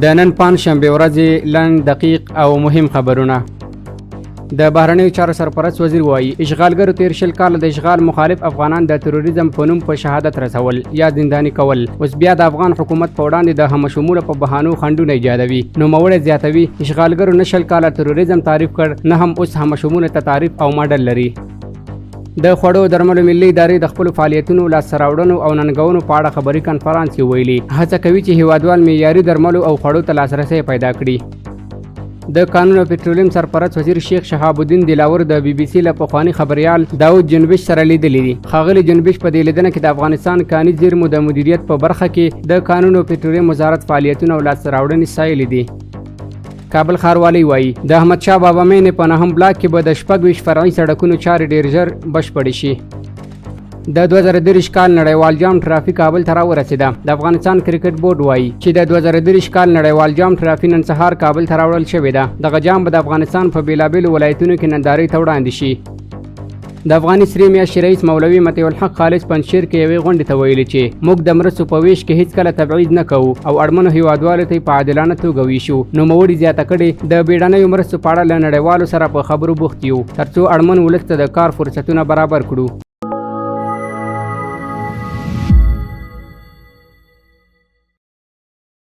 د نن پنجشنبه ورځې لنډ دقیق او مهم خبرونه. د بهرنیو چارو سرپرست وزیر وایي اشغالګرو تیر شل کال د اشغال مخالف افغانان د تروریزم په نوم په شهادت رسول یا زنداني کول. اوس بیا د افغان حکومت په وړاندې د همشموله په بهانو خنډونه ایجادوي. نوموړی زیاتوي اشغالګرو نه شل کاله تروریزم تعریف کړ، نه هم اوس همشموله ته تعریف او ماډل لري. د خوړو درملو ملي ادارې د خپلو فعالیتونو لاسته راوړنو او ننګونو په اړه خبري کنفرانس کې ویلي. هڅه کوي چې هیوادوال معیاري درملو او خوړو ته لاسرسی پیدا کړي. د قانون او پټرولیم سرپرست وزیر شیخ شهاب الدین دلاور د بي بي سي له پخواني خبريال داود جنبش سره لیدلی دي. ښاغلي جنبش په دې لیدنه کې د افغانستان کاني زیرمو د مدیریت په برخه کې د قانون او پټرولیم وزارت فعالیتونه او لاسته راوړنې ستایلې دي. کابل ښاروالۍ وایي د احمد شاه بابا مینې په نهم بلاک کې به د 26 فرعي سړکونو چارې ډېر ژر بشپړې شي. د 2023 کال نړیوال جام ټرافي کابل ته راورسېده. د افغانستان کرکټ بورډ وایي چې د 2023 کال نړیوال جام ټرافي نن سهار کابل ته راوړل شوې ده. دغه جام به د افغانستان په بېلابېلو ولایتونو کې نندارې ته وړاندې شي. د افغاني سرې میاشتې رئیس مولوي مطیع الحق خالص پنجشیر کې یوې غونډې ته ویلي چې موږ د مرستو په ویش کې هیڅکله تبعیض نه کوو او اړمنو هیوادوالو ته په عادلانه توګه ویشو. نوموړي زیاته کړې د بیړنیو مرستو په اړه له نړیوالو سره په خبرو بوخت یو ترڅو اړمن ولس ته د کار فرصتونه برابر کړو.